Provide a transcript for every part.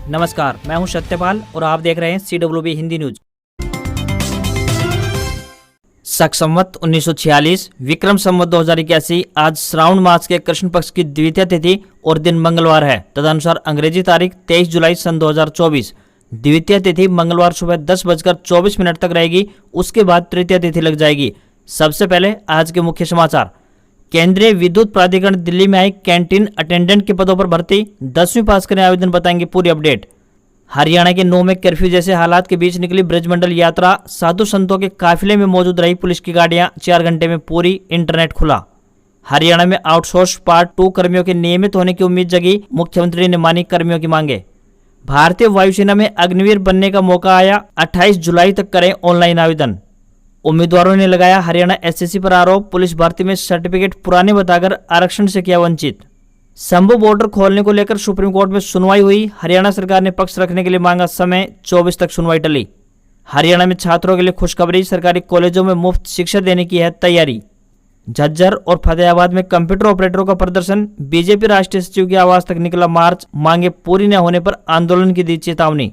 नमस्कार, मैं हूं सत्यपाल और आप देख रहे हैं CWB हिंदी न्यूज। शक संवत 1946 विक्रम संवत 2081 आज श्रावण मास के कृष्ण पक्ष की द्वितीय तिथि और दिन मंगलवार है। तदनुसार अंग्रेजी तारीख 23 जुलाई सन 2024। द्वितीय तिथि मंगलवार सुबह 10:24 तक रहेगी। उसके बाद तृतीय तिथि लग जाएगी। सबसे पहले आज के मुख्य समाचार। केंद्रीय विद्युत प्राधिकरण दिल्ली में आई कैंटीन अटेंडेंट के पदों पर भर्ती। 10वीं पास करें आवेदन, बताएंगे पूरी अपडेट। हरियाणा के 9 में कर्फ्यू जैसे हालात के बीच निकली ब्रजमंडल यात्रा। साधु संतों के काफिले में मौजूद रही पुलिस की गाड़ियां। 4 घंटे में पूरी, इंटरनेट खुला। हरियाणा में आउटसोर्स पार्ट 2 कर्मियों के नियमित होने की उम्मीद जगी। मुख्यमंत्री ने मानी कर्मियों की मांगे। भारतीय वायुसेना में अग्निवीर बनने का मौका आया। 28 जुलाई तक करें ऑनलाइन आवेदन। उम्मीदवारों ने लगाया हरियाणा SSC पर आरोप। पुलिस भर्ती में सर्टिफिकेट पुराने बताकर आरक्षण से किया वंचित। शंभू बॉर्डर खोलने को लेकर सुप्रीम कोर्ट में सुनवाई हुई। हरियाणा सरकार ने पक्ष रखने के लिए मांगा समय। 24 तक सुनवाई टली। हरियाणा में छात्रों के लिए खुशखबरी। सरकारी कॉलेजों में मुफ्त शिक्षा देने की है तैयारी। झज्जर और फतेहाबाद में कंप्यूटर ऑपरेटरों का प्रदर्शन। बीजेपी राष्ट्रीय सचिव के आवास तक निकला मार्च। मांगे पूरी न होने पर आंदोलन की दी चेतावनी।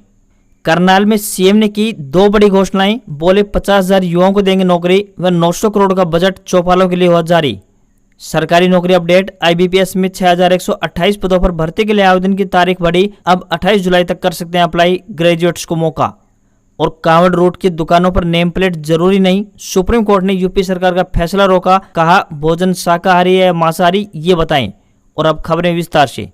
करनाल में सीएम ने की 2 बड़ी घोषणाएं। बोले 50,000 युवाओं को देंगे नौकरी व 900 करोड़ का बजट चौपालों के लिए हुआ जारी। सरकारी नौकरी अपडेट। IBPS में 6128 पदों पर भर्ती के लिए आवेदन की तारीख बढ़ी। अब 28 जुलाई तक कर सकते हैं अप्लाई। ग्रेजुएट्स को मौका। और कांवड़ रूट की दुकानों पर नेम प्लेट जरूरी नहीं। सुप्रीम कोर्ट ने यूपी सरकार का फैसला रोका। कहा भोजन शाकाहारी है या मांसाहारी ये बताएं। और अब खबरें विस्तार से।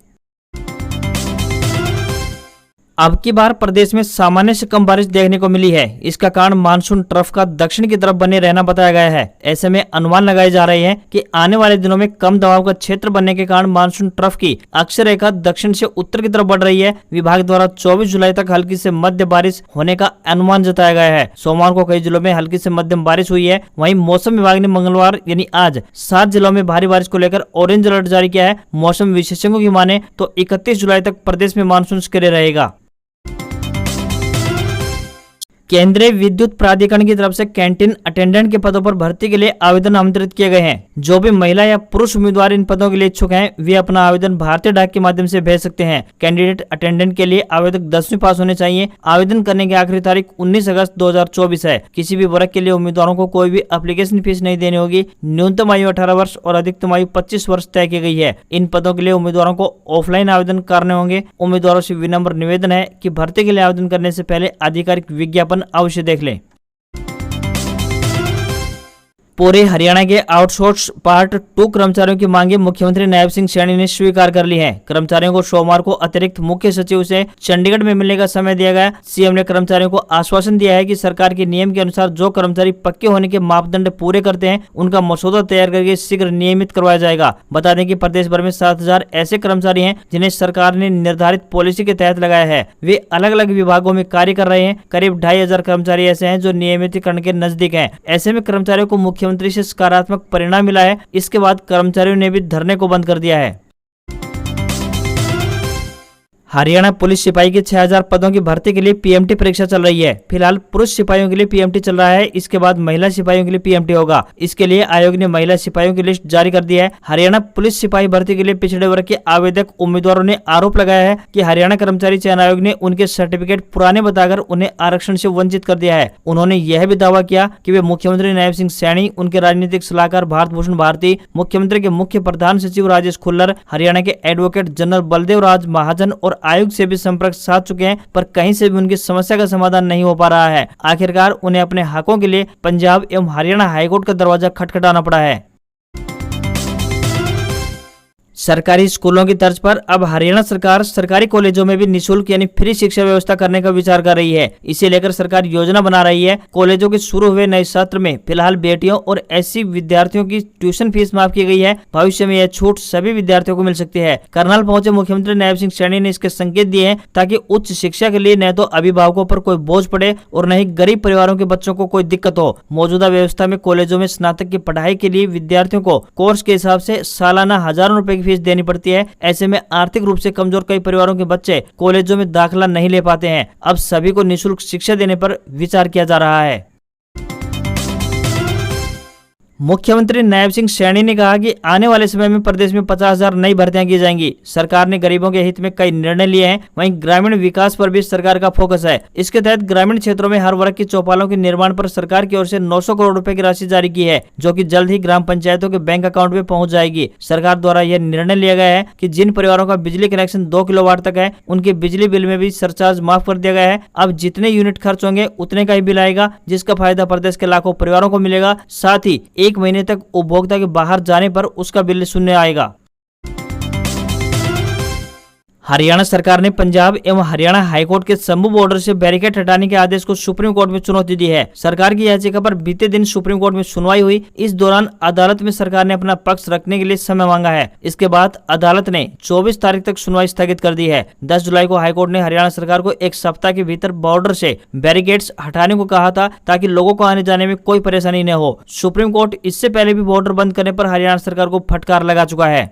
अब की बार प्रदेश में सामान्य से कम बारिश देखने को मिली है। इसका कारण मानसून ट्रफ का दक्षिण की तरफ बने रहना बताया गया है। ऐसे में अनुमान लगाए जा रहे हैं कि आने वाले दिनों में कम दबाव का क्षेत्र बनने के कारण मानसून ट्रफ की अक्षर रेखा दक्षिण से उत्तर की तरफ बढ़ रही है। विभाग द्वारा 24 जुलाई तक हल्की से मध्य बारिश होने का अनुमान जताया गया है। सोमवार को कई जिलों में हल्की से मध्यम बारिश हुई है। वहीं मौसम विभाग ने मंगलवार यानी आज 7 जिलों में भारी बारिश को लेकर ऑरेंज अलर्ट जारी किया है। मौसम विशेषज्ञों की माने तो 31 जुलाई तक प्रदेश में मानसून सक्रिय रहेगा। केंद्रीय विद्युत प्राधिकरण की तरफ से कैंटीन अटेंडेंट के पदों पर भर्ती के लिए आवेदन आमंत्रित किए गए हैं। जो भी महिला या पुरुष उम्मीदवार इन पदों के लिए इच्छुक हैं, वे अपना आवेदन भारतीय डाक के माध्यम से भेज सकते हैं। कैंडिडेट अटेंडेंट के लिए आवेदक 10वीं पास होने चाहिए। आवेदन करने की आखिरी तारीख 19 अगस्त 2024 है। किसी भी वर्ग के लिए उम्मीदवारों को कोई भी एप्लीकेशन फीस नहीं देनी होगी। न्यूनतम आयु 18 वर्ष और अधिकतम आयु 25 वर्ष तय की गई है। इन पदों के लिए उम्मीदवारों को ऑफलाइन आवेदन करने होंगे। उम्मीदवारों से विनम्र निवेदन है कि भर्ती के लिए आवेदन करने से पहले आधिकारिक विज्ञापन अवश्य देख लें। पूरे हरियाणा के आउटसोर्स पार्ट 2 कर्मचारियों की मांगे मुख्यमंत्री नायब सिंह सैनी ने स्वीकार कर ली है। कर्मचारियों को सोमवार को अतिरिक्त मुख्य सचिव से चंडीगढ़ में मिलने का समय दिया गया। सीएम ने कर्मचारियों को आश्वासन दिया है कि सरकार के नियम के अनुसार जो कर्मचारी पक्के होने के मापदंड पूरे करते हैं, उनका मसौदा तैयार करके शीघ्र नियमित करवाया जाएगा। बता दें कि प्रदेश भर में 7,000 ऐसे कर्मचारी हैं जिन्हें सरकार ने निर्धारित पॉलिसी के तहत लगाया है। वे अलग अलग विभागों में कार्य कर रहे हैं। करीब 2,500 कर्मचारी ऐसे हैं जो नियमितीकरण के नजदीक हैं। ऐसे में कर्मचारियों को मुख्यमंत्री से सकारात्मक परिणाम मिला है। इसके बाद कर्मचारियों ने भी धरने को बंद कर दिया है। हरियाणा पुलिस सिपाही के 6,000 पदों की भर्ती के लिए PMT परीक्षा चल रही है। फिलहाल पुरुष सिपाहियों के लिए PMT चल रहा है। इसके बाद महिला सिपाहियों के लिए PMT होगा। इसके लिए आयोग ने महिला सिपाहियों की लिस्ट जारी कर दी है। हरियाणा पुलिस सिपाही भर्ती के लिए पिछड़े वर्ग के आवेदक उम्मीदवारों ने आरोप लगाया है कि हरियाणा कर्मचारी चयन आयोग ने उनके सर्टिफिकेट पुराने बताकर उन्हें आरक्षण से वंचित कर दिया है। उन्होंने यह भी दावा किया कि वे मुख्यमंत्री नायब सिंह सैनी, उनके राजनीतिक सलाहकार भारत भूषण भारती, मुख्यमंत्री के मुख्य प्रधान सचिव राजेश खुल्लर, हरियाणा के एडवोकेट जनरल बलदेव राज महाजन और आयोग से भी संपर्क साध चुके हैं, पर कहीं से भी उनकी समस्या का समाधान नहीं हो पा रहा है। आखिरकार उन्हें अपने हकों के लिए पंजाब एवं हरियाणा हाईकोर्ट का दरवाजा खटखटाना पड़ा है। सरकारी स्कूलों की तर्ज पर अब हरियाणा सरकार सरकारी कॉलेजों में भी निःशुल्क यानी फ्री शिक्षा व्यवस्था करने का विचार कर रही है। इसे लेकर सरकार योजना बना रही है। कॉलेजों के शुरू हुए नए सत्र में फिलहाल बेटियों और SC विद्यार्थियों की ट्यूशन फीस माफ की गई है। भविष्य में यह छूट सभी विद्यार्थियों को मिल सकती है। करनाल पहुंचे मुख्यमंत्री नायब सिंह सैनी ने इसके संकेत दिए हैं ताकि उच्च शिक्षा के लिए न तो अभिभावकों पर कोई बोझ पड़े और न ही गरीब परिवारों के बच्चों को कोई दिक्कत हो। मौजूदा व्यवस्था में कॉलेजों में स्नातक की पढ़ाई के लिए विद्यार्थियों को कोर्स के हिसाब से सालाना हजारों रुपए की फीस देनी पड़ती है। ऐसे में आर्थिक रूप से कमजोर कई परिवारों के बच्चे कॉलेजों में दाखिला नहीं ले पाते हैं। अब सभी को निःशुल्क शिक्षा देने पर विचार किया जा रहा है। मुख्यमंत्री नायब सिंह सैनी ने कहा कि आने वाले समय में प्रदेश में 50,000 नई भर्तियां की जाएंगी। सरकार ने गरीबों के हित में कई निर्णय लिए हैं। वहीं ग्रामीण विकास पर भी सरकार का फोकस है। इसके तहत ग्रामीण क्षेत्रों में हर वर्ग की चौपालों के निर्माण पर सरकार की ओर से 900 करोड़ रुपए की राशि जारी की है, जो कि जल्द ही ग्राम पंचायतों के बैंक अकाउंट में पहुंच जाएगी। सरकार द्वारा यह निर्णय लिया गया है कि जिन परिवारों का बिजली कनेक्शन 2 किलोवाट तक है, उनके बिजली बिल में भी सरचार्ज माफ कर दिया गया है। अब जितने यूनिट खर्च होंगे उतने का ही बिल आएगा, जिसका फायदा प्रदेश के लाखों परिवारों को मिलेगा। साथ ही 1 महीने तक उपभोक्ता के बाहर जाने पर उसका बिल शून्य आएगा। हरियाणा सरकार ने पंजाब एवं हरियाणा हाईकोर्ट के शंभू बॉर्डर से बैरिकेड हटाने के आदेश को सुप्रीम कोर्ट में चुनौती दी है। सरकार की याचिका पर बीते दिन सुप्रीम कोर्ट में सुनवाई हुई। इस दौरान अदालत में सरकार ने अपना पक्ष रखने के लिए समय मांगा है। इसके बाद अदालत ने 24 तारीख तक सुनवाई स्थगित कर दी है। 10 जुलाई को हाईकोर्ट ने हरियाणा सरकार को 1 सप्ताह के भीतर बॉर्डर से बैरिकेड्स हटाने को कहा था, ताकि लोगों को आने जाने में कोई परेशानी न हो। सुप्रीम कोर्ट इससे पहले भी बॉर्डर बंद करने पर हरियाणा सरकार को फटकार लगा चुका है।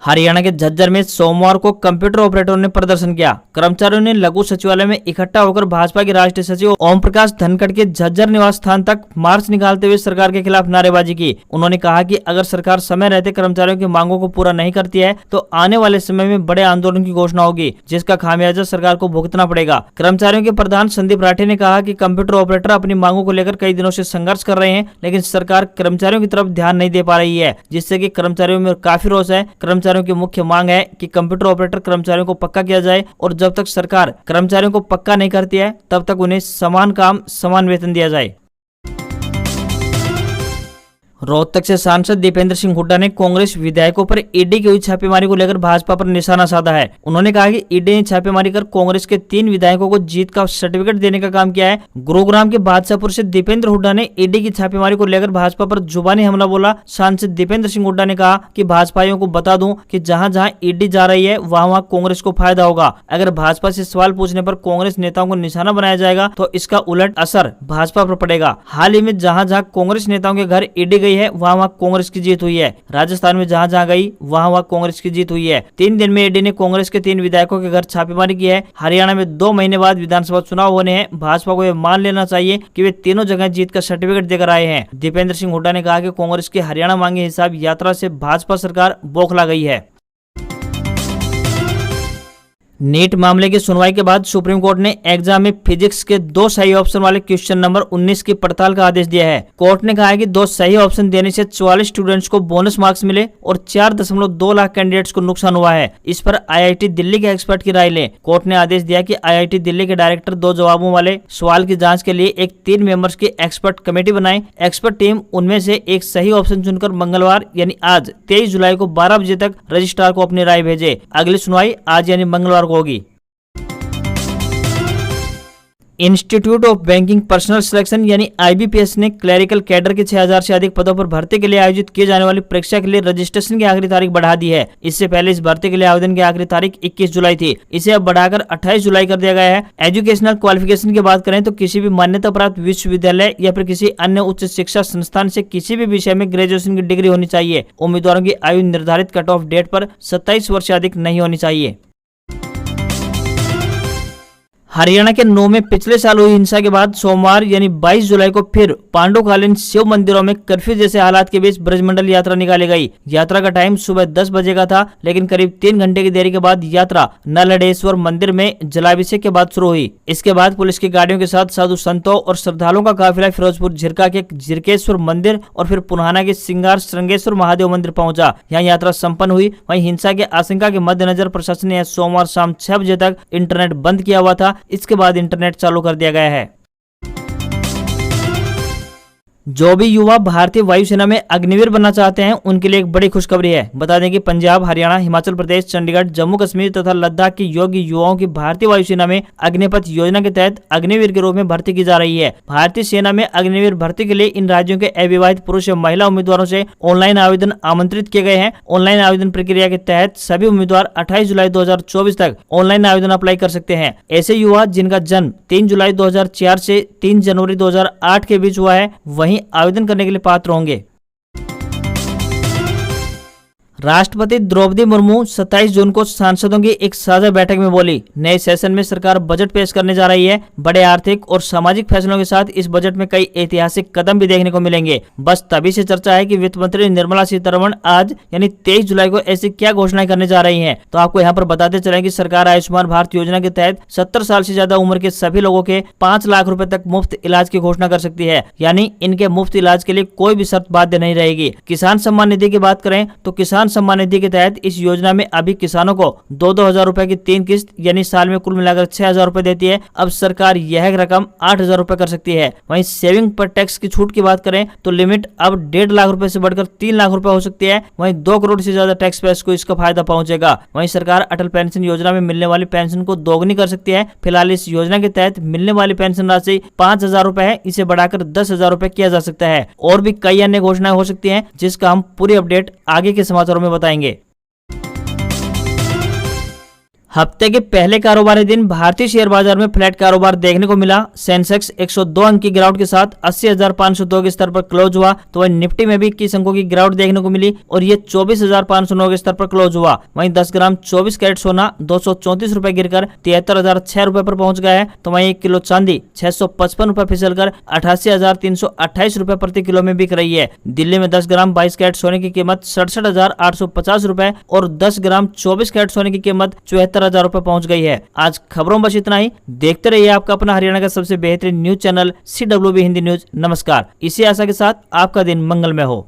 हरियाणा के झज्जर में सोमवार को कंप्यूटर ऑपरेटरों ने प्रदर्शन किया। कर्मचारियों ने लघु सचिवालय में इकट्ठा होकर भाजपा के राष्ट्रीय सचिव ओम प्रकाश धनखड़ के झज्जर निवास स्थान तक मार्च निकालते हुए सरकार के खिलाफ नारेबाजी की। उन्होंने कहा कि अगर सरकार समय रहते कर्मचारियों की मांगों को पूरा नहीं करती है तो आने वाले समय में बड़े आंदोलन की घोषणा होगी, जिसका खामियाजा सरकार को भुगतना पड़ेगा। कर्मचारियों के प्रधान संदीप राठे ने कहा कि कंप्यूटर ऑपरेटर अपनी मांगों को लेकर कई दिनों से संघर्ष कर रहे हैं, लेकिन सरकार कर्मचारियों की तरफ ध्यान नहीं दे पा रही है, जिससे कि कर्मचारियों में काफी रोष है। कर्मचारियों की मुख्य मांग है कि कंप्यूटर ऑपरेटर कर्मचारियों को पक्का किया जाए, और जब तक सरकार कर्मचारियों को पक्का नहीं करती है तब तक उन्हें समान काम समान वेतन दिया जाए। रोहतक से सांसद दीपेंद्र सिंह हुड्डा ने कांग्रेस विधायकों पर ईडी की हुई छापेमारी को लेकर भाजपा पर निशाना साधा है। उन्होंने कहा कि ईडी ने छापेमारी कर कांग्रेस के 3 विधायकों को जीत का सर्टिफिकेट देने का काम किया है। गुरुग्राम के बादशाहपुर से दीपेंद्र हुड्डा ने ईडी की छापेमारी को लेकर भाजपा पर जुबानी हमला बोला। सांसद दीपेंद्र सिंह हुड्डा ने कहा कि भाजपाइयों को बता दूं कि जहां जहां ईडी जा रही है वहां कांग्रेस को फायदा होगा। अगर भाजपा से सवाल पूछने पर कांग्रेस नेताओं को निशाना बनाया जाएगा तो इसका उलट असर भाजपा पर पड़ेगा। हाल ही में जहां जहां कांग्रेस नेताओं के घर ईडी गई है वहां कांग्रेस की जीत हुई है। राजस्थान में जहां जहां गई वहां कांग्रेस की जीत हुई है। 3 दिन में ईडी ने कांग्रेस के 3 विधायकों के घर छापेमारी की है। हरियाणा में 2 महीने बाद विधानसभा चुनाव होने हैं। भाजपा को यह मान लेना चाहिए कि वे तीनों जगह जीत का सर्टिफिकेट देकर आए हैं। दीपेंद्र सिंह हुड्डा ने कहा कि कांग्रेस की हरियाणा मांगे हिसाब यात्रा से भाजपा सरकार बौखला गई है। नीट मामले की सुनवाई के बाद सुप्रीम कोर्ट ने एग्जाम में फिजिक्स के 2 सही ऑप्शन वाले क्वेश्चन नंबर 19 की पड़ताल का आदेश दिया है। कोर्ट ने कहा है कि 2 सही ऑप्शन देने से 44 स्टूडेंट्स को बोनस मार्क्स मिले और 4.2 लाख कैंडिडेट्स को नुकसान हुआ है। इस पर आईआईटी दिल्ली के एक्सपर्ट की राय लें। कोर्ट ने आदेश दिया कि आईआईटी दिल्ली के डायरेक्टर 2 जवाबों वाले सवाल की जाँच के लिए एक 3 मेंबर्स की एक्सपर्ट कमेटी बनाए। एक्सपर्ट टीम उनमें से एक सही ऑप्शन चुनकर मंगलवार यानी आज 23 जुलाई को 12 बजे तक रजिस्ट्रार को अपनी राय भेजे। अगली सुनवाई आज यानी मंगलवार को होगी। Institute of banking personal selection यानी आईबीपीएस ने क्लरिकल कैडर के 6000 से अधिक पदों पर भर्ती के लिए आयोजित किए जाने वाली परीक्षा के लिए रजिस्ट्रेशन की आखिरी तारीख बढ़ा दी है। इससे पहले इस भर्ती के लिए आवेदन की आखिरी तारीख 21 जुलाई थी। इसे अब बढ़ाकर 28 जुलाई कर दिया गया है। एजुकेशनल क्वालिफिकेशन की बात करें तो किसी भी मान्यता प्राप्त विश्वविद्यालय या फिर किसी अन्य उच्च शिक्षा संस्थान से किसी भी विषय में ग्रेजुएशन की डिग्री होनी चाहिए। उम्मीदवारों की आयु निर्धारित कट ऑफ डेट पर 27 वर्ष से अधिक नहीं होनी चाहिए। हरियाणा के नौ में पिछले साल हुई हिंसा के बाद सोमवार यानी 22 जुलाई को फिर पांडुकालीन शिव मंदिरों में कर्फ्यू जैसे हालात के बीच ब्रजमंडल यात्रा निकाली गई। यात्रा का टाइम सुबह 10 बजे का था, लेकिन करीब 3 घंटे की देरी के बाद यात्रा नलडेश्वर मंदिर में जलाभिषेक के बाद शुरू हुई। इसके बाद पुलिस की गाड़ियों के साथ साधु संतों और श्रद्धालुओं का काफिला फिरोजपुर झिरका के झिरकेश्वर मंदिर और फिर पुन्हाना के सिंगार श्रृंगेश्वर महादेव मंदिर पहुंचा। यहाँ यात्रा संपन्न हुई। वहीं हिंसा के आशंका के मद्देनजर प्रशासन ने सोमवार शाम 6 बजे तक इंटरनेट बंद किया हुआ था। इसके बाद इंटरनेट चालू कर दिया गया है। जो भी युवा भारतीय वायुसेना में अग्निवीर बनना चाहते हैं उनके लिए एक बड़ी खुशखबरी है। बता दें कि पंजाब, हरियाणा, हिमाचल प्रदेश, चंडीगढ़, जम्मू कश्मीर तथा लद्दाख के योग्य युवाओं की भारतीय वायुसेना में अग्निपथ योजना के तहत अग्निवीर के रूप में भर्ती की जा रही है। भारतीय सेना में अग्निवीर भर्ती के लिए इन राज्यों के अविवाहित पुरुष एवं महिला उम्मीदवारों से ऑनलाइन आवेदन आमंत्रित किए गए हैं। ऑनलाइन आवेदन प्रक्रिया के तहत सभी उम्मीदवार 28 जुलाई 2024 तक ऑनलाइन आवेदन अप्लाई कर सकते हैं। ऐसे युवा जिनका जन्म 3 जुलाई 2004 से 3 जनवरी 2008 के बीच हुआ है, वहीं आवेदन करने के लिए पात्र होंगे। राष्ट्रपति द्रौपदी मुर्मू 27 जून को सांसदों की एक साझा बैठक में बोली, नए सेशन में सरकार बजट पेश करने जा रही है। बड़े आर्थिक और सामाजिक फैसलों के साथ इस बजट में कई ऐतिहासिक कदम भी देखने को मिलेंगे। बस तभी से चर्चा है कि वित्त मंत्री निर्मला सीतारमण आज यानी 23 जुलाई को ऐसी क्या घोषणाएं करने जा रही हैं। तो आपको यहाँ पर बताते चलें कि सरकार आयुष्मान भारत योजना के तहत 70 साल से ज्यादा उम्र के सभी लोगों के 5 लाख रुपए तक मुफ्त इलाज की घोषणा कर सकती है, यानी इनके मुफ्त इलाज के लिए कोई भी शर्त बाध्य नहीं रहेगी। किसान सम्मान निधि की बात करें तो किसान सम्मान निधि के तहत इस योजना में अभी किसानों को 2-2 हजार रुपए की 3 किस्त यानी साल में कुल मिलाकर 6,000 रुपए देती है। अब सरकार यह रकम 8,000 रुपए कर सकती है। वहीं सेविंग पर टैक्स की छूट की बात करें तो लिमिट अब 1.5 लाख रुपए से बढ़कर 3 लाख रुपए हो सकती है। वहीं 2 करोड़ से ज्यादा टैक्स पेयर्स को इसका फायदा पहुंचेगा। वहीं सरकार अटल पेंशन योजना में मिलने वाली पेंशन को दोगुनी कर सकती है। फिलहाल इस योजना के तहत मिलने वाली पेंशन राशि 5,000 रुपए है, इसे बढ़ाकर 10,000 रुपए किया जा सकता है। और भी कई अन्य घोषणाएं हो सकती हैं, जिसका हम पूरी अपडेट आगे के समाचारों में बताएंगे। हफ्ते के पहले कारोबारी दिन भारतीय शेयर बाजार में फ्लैट कारोबार देखने को मिला। सेंसेक्स 102 अंक की गिरावट के साथ 80,502 के स्तर पर क्लोज हुआ, तो वहीं निफ्टी में भी 21 अंकों की गिरावट देखने को मिली और ये 24,509 के स्तर पर क्लोज हुआ। वहीं 10 ग्राम 24 कैरेट सोना 234 रुपए गिरकर 73,006 रुपए पर पहुंच गया है, तो वहीं 1 किलो चांदी 655 रुपए फिसलकर 88,328 रुपए प्रति किलो में बिक रही है। दिल्ली में 10 ग्राम 22 कैरेट सोने की कीमत 67,850 रुपए और 10 ग्राम 24 कैरेट सोने की कीमत 74,000 रुपए पहुंच गई है। आज खबरों बस इतना ही। देखते रहिए आपका अपना हरियाणा का सबसे बेहतरीन news channel CWB Hindi news. नमस्कार। इसी आशा के साथ आपका दिन मंगलमय हो।